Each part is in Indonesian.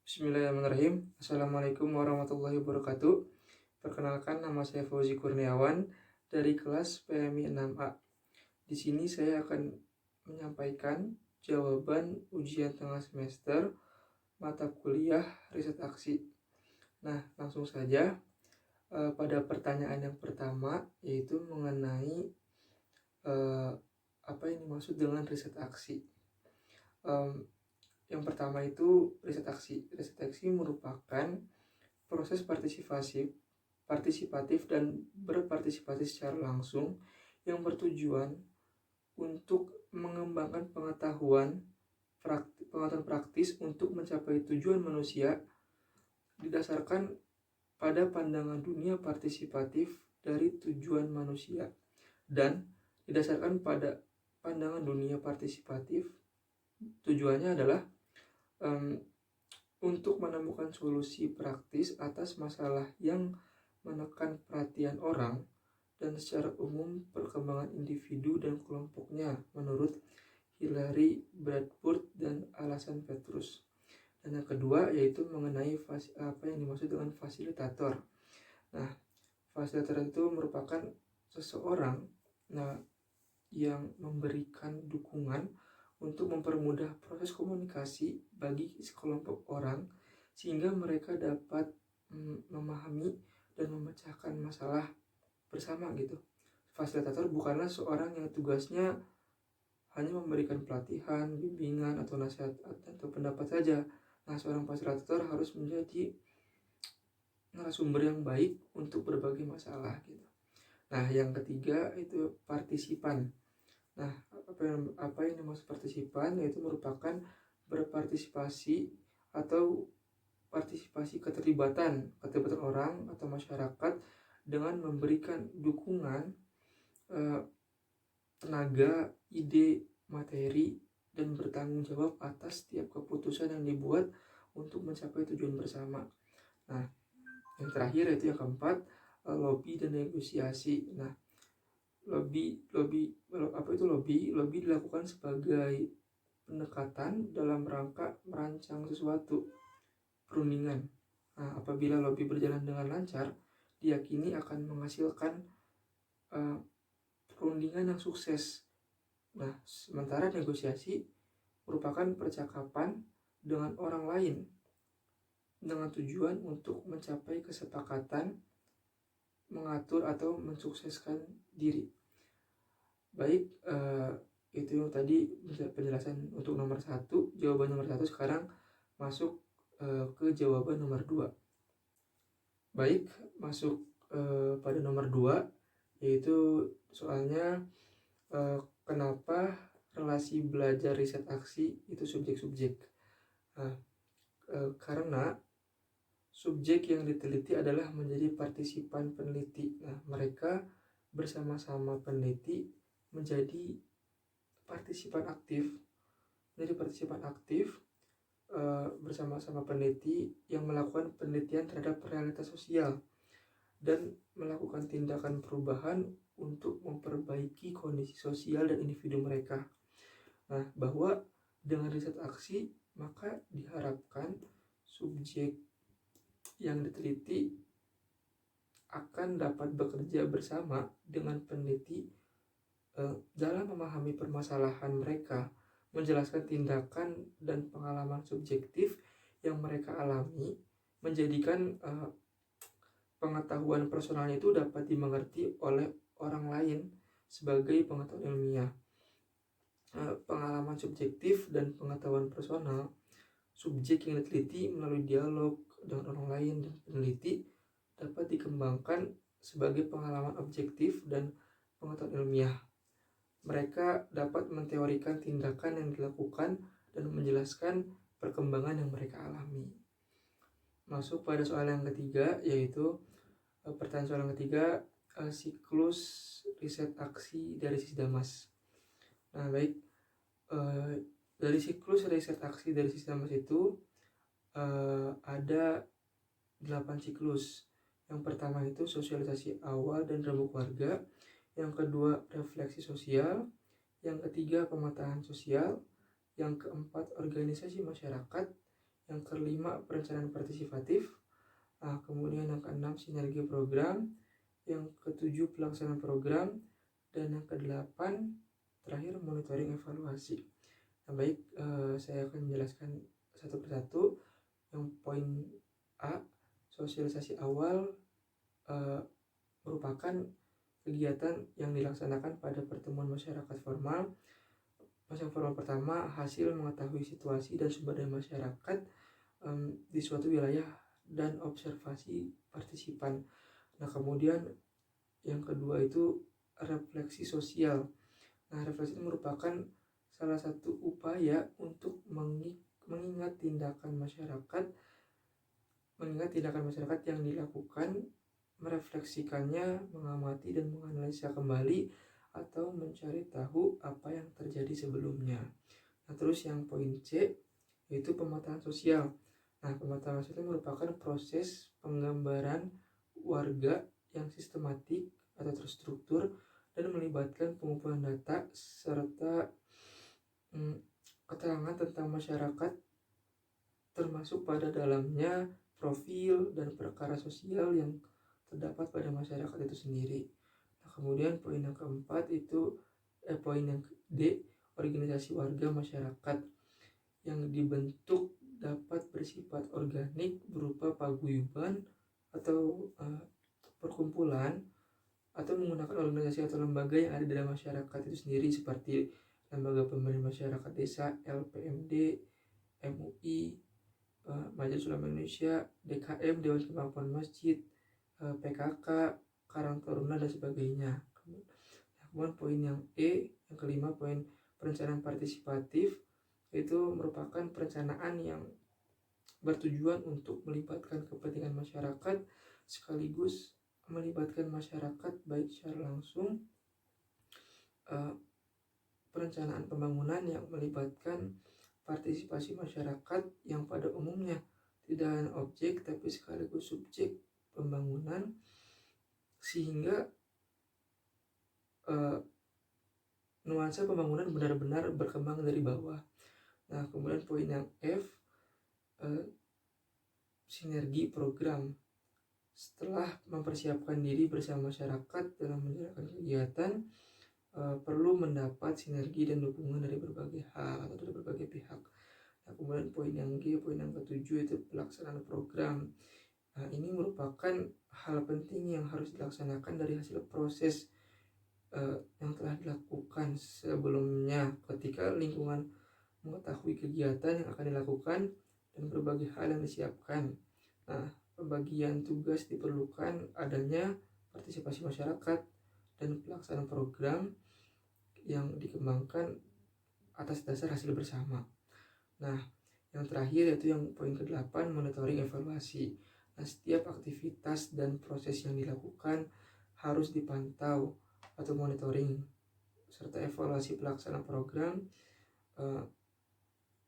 Bismillahirrahmanirrahim. Assalamualaikum warahmatullahi wabarakatuh. Perkenalkan, nama saya Fauzi Kurniawan dari kelas PMI 6A. Di sini saya akan menyampaikan jawaban ujian tengah semester mata kuliah riset aksi. Nah, langsung saja pada pertanyaan yang pertama, yaitu mengenai apa yang dimaksud dengan riset aksi. Yang pertama itu riset aksi. Riset aksi merupakan proses partisipatif dan berpartisipasi secara langsung yang bertujuan untuk mengembangkan pengetahuan praktis untuk mencapai tujuan manusia didasarkan pada pandangan dunia partisipatif dari tujuan manusia, dan didasarkan pada pandangan dunia partisipatif tujuannya adalah untuk menemukan solusi praktis atas masalah yang menekan perhatian orang dan secara umum perkembangan individu dan kelompoknya menurut Hilary Bradford dan Alasan Petrus. Dan yang kedua yaitu mengenai apa yang dimaksud dengan fasilitator. Nah, fasilitator itu merupakan seseorang yang memberikan dukungan untuk mempermudah proses komunikasi bagi sekelompok orang sehingga mereka dapat memahami dan memecahkan masalah bersama gitu. Fasilitator bukanlah seorang yang tugasnya hanya memberikan pelatihan, bimbingan, atau nasihat atau pendapat saja. Nah, seorang fasilitator harus menjadi narasumber yang baik untuk berbagai masalah gitu. Nah, yang ketiga itu partisipan. Nah, apa yang dimaksud partisipan yaitu merupakan berpartisipasi atau partisipasi keterlibatan orang atau masyarakat dengan memberikan dukungan tenaga, ide, materi, dan bertanggung jawab atas setiap keputusan yang dibuat untuk mencapai tujuan bersama. Nah, yang terakhir yaitu yang keempat, lobby dan negosiasi. Nah, lobby dilakukan sebagai pendekatan dalam rangka merancang sesuatu perundingan. Nah, apabila lobby berjalan dengan lancar, diyakini akan menghasilkan perundingan yang sukses. Nah, sementara negosiasi merupakan percakapan dengan orang lain dengan tujuan untuk mencapai kesepakatan, mengatur atau mensukseskan diri. Baik, itu tadi penjelasan untuk nomor 1, jawaban nomor 1. Sekarang masuk ke jawaban nomor 2. Baik, masuk pada nomor 2, yaitu soalnya kenapa relasi belajar riset aksi itu subjek-subjek. Karena subjek yang diteliti adalah menjadi partisipan peneliti. Nah, mereka bersama-sama peneliti menjadi partisipan aktif bersama-sama peneliti yang melakukan penelitian terhadap realitas sosial dan melakukan tindakan perubahan untuk memperbaiki kondisi sosial dan individu mereka. Nah, bahwa dengan riset aksi maka diharapkan subjek yang diteliti akan dapat bekerja bersama dengan peneliti dalam memahami permasalahan mereka, menjelaskan tindakan dan pengalaman subjektif yang mereka alami, menjadikan pengetahuan personalnya itu dapat dimengerti oleh orang lain sebagai pengetahuan ilmiah. Pengalaman subjektif dan pengetahuan personal subjek yang diteliti melalui dialog dengan orang lain dan peneliti dapat dikembangkan sebagai pengalaman objektif dan pengetahuan ilmiah. Mereka dapat menteorikan tindakan yang dilakukan dan menjelaskan perkembangan yang mereka alami. Masuk pada soal yang ketiga, yaitu pertanyaan soal yang ketiga, siklus riset aksi dari Sisdamas. Nah, baik, dari siklus riset aksi dari Sisdamas itu ada 8 siklus. Yang pertama itu sosialisasi awal dan rembuk warga, yang kedua refleksi sosial, yang ketiga pemetaan sosial, yang keempat organisasi masyarakat, Yang kelima, perencanaan partisipatif. Kemudian yang keenam, sinergi program. Yang ketujuh, pelaksanaan program. Dan yang kedelapan, terakhir, monitoring evaluasi. Nah, baik, saya akan menjelaskan satu persatu. Yang poin A, sosialisasi awal merupakan kegiatan yang dilaksanakan pada pertemuan masyarakat formal. Masa formal pertama, hasil mengetahui situasi dan sumber daya masyarakat di suatu wilayah dan observasi partisipan. Nah, kemudian yang kedua itu refleksi sosial. Nah, refleksi ini merupakan salah satu upaya untuk mengingat tindakan masyarakat yang dilakukan, merefleksikannya, mengamati dan menganalisa kembali atau mencari tahu apa yang terjadi sebelumnya. Nah, terus yang poin C yaitu pemetaan sosial. Nah, pemetaan sosial merupakan proses penggambaran warga yang sistematik atau terstruktur dan melibatkan pengumpulan data serta keterangan tentang masyarakat, termasuk pada dalamnya profil dan perkara sosial yang terdapat pada masyarakat itu sendiri. Nah, kemudian poin yang keempat itu poin yang D, organisasi warga masyarakat yang dibentuk dapat bersifat organik berupa paguyuban atau perkumpulan, atau menggunakan organisasi atau lembaga yang ada dalam masyarakat itu sendiri seperti lembaga pemerintah masyarakat desa, LPMD, MUI, Majelis Ulama Indonesia, DKM, Dewan Kemampuan Masjid, PKK, Karang Taruna dan sebagainya. Kemudian poin yang E, yang kelima, poin perencanaan partisipatif, itu merupakan perencanaan yang bertujuan untuk melibatkan kepentingan masyarakat sekaligus melibatkan masyarakat baik secara langsung. Perencanaan pembangunan yang melibatkan partisipasi masyarakat yang pada umumnya tidak hanya objek tapi sekaligus subjek pembangunan, sehingga nuansa pembangunan benar-benar berkembang dari bawah. Nah, kemudian poin yang F, sinergi program. Setelah mempersiapkan diri bersama masyarakat dalam menjalankan kegiatan, perlu mendapat sinergi dan dukungan dari berbagai hal atau dari berbagai pihak. Nah, kemudian poin yang G, poin yang ketujuh itu pelaksanaan program. Nah, ini merupakan hal penting yang harus dilaksanakan dari hasil proses yang telah dilakukan sebelumnya ketika lingkungan mengetahui kegiatan yang akan dilakukan dan berbagai hal yang disiapkan. Nah, pembagian tugas diperlukan adanya partisipasi masyarakat dan pelaksanaan program yang dikembangkan atas dasar hasil bersama. Nah, yang terakhir yaitu yang poin ke-8, monitoring evaluasi. Nah, setiap aktivitas dan proses yang dilakukan harus dipantau atau monitoring, serta evaluasi pelaksanaan program.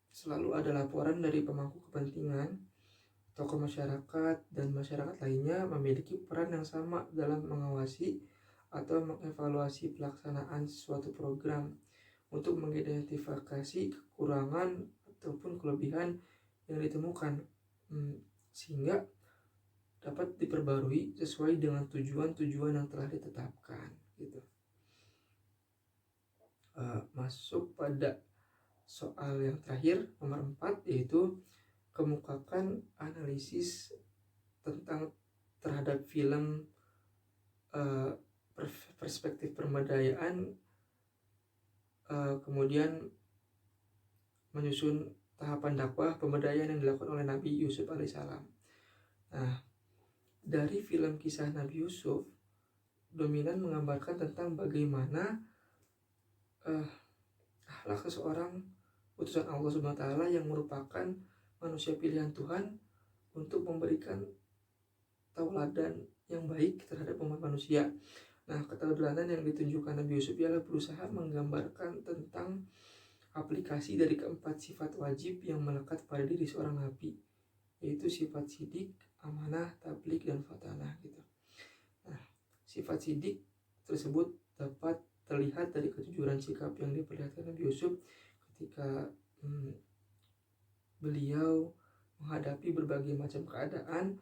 Selalu ada laporan dari pemangku kepentingan, tokoh masyarakat, dan masyarakat lainnya memiliki peran yang sama dalam mengawasi atau mengevaluasi pelaksanaan suatu program untuk mengidentifikasi kekurangan ataupun kelebihan yang ditemukan, sehingga dapat diperbarui sesuai dengan tujuan-tujuan yang telah ditetapkan gitu. Masuk pada soal yang terakhir, nomor 4, yaitu kemukakan analisis tentang terhadap film perspektif pemberdayaan, kemudian menyusun tahapan dakwah pemberdayaan yang dilakukan oleh Nabi Yusuf alaihissalam. Nah, dari film kisah Nabi Yusuf dominan menggambarkan tentang bagaimana akhlak seseorang utusan Allah Subhanahu wa taala yang merupakan manusia pilihan Tuhan untuk memberikan tauladan yang baik terhadap umat manusia. Nah, ketauladan yang ditunjukkan Nabi Yusuf ialah berusaha menggambarkan tentang aplikasi dari keempat sifat wajib yang melekat pada diri seorang nabi, yaitu sifat sidik, amanah, tabligh, dan fatanah gitu. Nah, sifat sidik tersebut dapat terlihat dari kejujuran sikap yang diperlihatkan Nabi Yusuf ketika beliau menghadapi berbagai macam keadaan,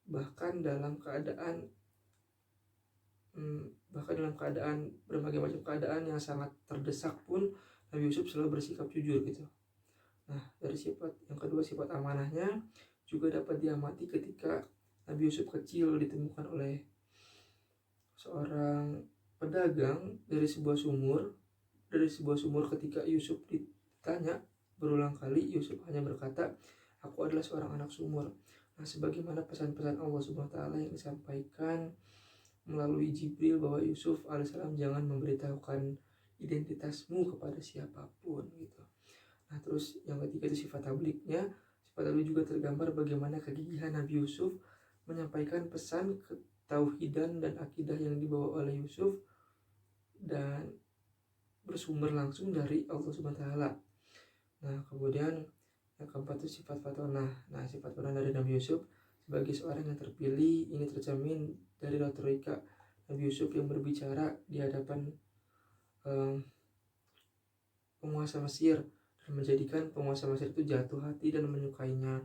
bahkan dalam keadaan berbagai macam keadaan yang sangat terdesak pun Nabi Yusuf selalu bersikap jujur gitu. Nah, dari sifat yang kedua, sifat amanahnya juga dapat diamati ketika Nabi Yusuf kecil ditemukan oleh seorang pedagang dari sebuah sumur. Ketika Yusuf ditanya berulang kali, Yusuf hanya berkata, "Aku adalah seorang anak sumur." Nah, sebagaimana pesan-pesan Allah Subhanahu wa taala yang disampaikan melalui Jibril bahwa Yusuf alaihissalam jangan memberitahukan identitasmu kepada siapapun gitu. Nah, terus yang ketiga itu sifat tabliknya. Sifat tablik juga tergambar bagaimana kegigihan Nabi Yusuf menyampaikan pesan ketauhidan dan akidah yang dibawa oleh Yusuf dan bersumber langsung dari Allah Subhanahu wa taala. Nah, kemudian yang keempat itu sifat fatonah. Nah, sifat fatonah dari Nabi Yusuf sebagai seorang yang terpilih ini tercermin dari retorika Nabi Yusuf yang berbicara di hadapan penguasa Mesir dan menjadikan penguasa Mesir itu jatuh hati dan menyukainya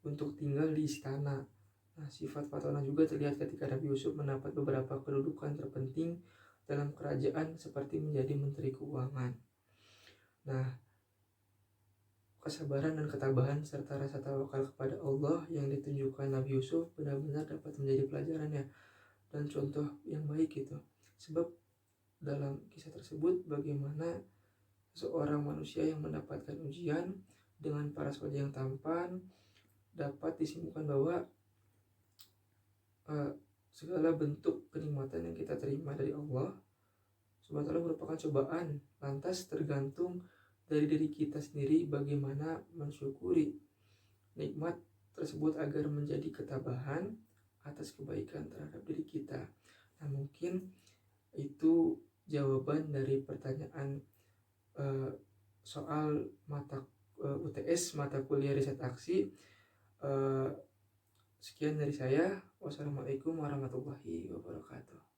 untuk tinggal di istana. Nah, sifat fatonah juga terlihat ketika Nabi Yusuf mendapat beberapa kedudukan terpenting dalam kerajaan seperti menjadi menteri keuangan. Nah, kesabaran dan ketabahan serta rasa tawakal kepada Allah yang ditunjukkan Nabi Yusuf benar-benar dapat menjadi pelajaran ya dan contoh yang baik gitu. Sebab dalam kisah tersebut bagaimana seorang manusia yang mendapatkan ujian dengan paras wajah yang tampan dapat disimpulkan bahwa segala bentuk kenikmatan yang kita terima dari Allah Subhanahu wa taala merupakan cobaan. Lantas tergantung dari diri kita sendiri bagaimana mensyukuri nikmat tersebut agar menjadi ketabahan atas kebaikan terhadap diri kita. Nah, mungkin itu jawaban dari pertanyaan soal mata UTS mata kuliah riset aksi. Sekian dari saya. Wassalamualaikum warahmatullahi wabarakatuh.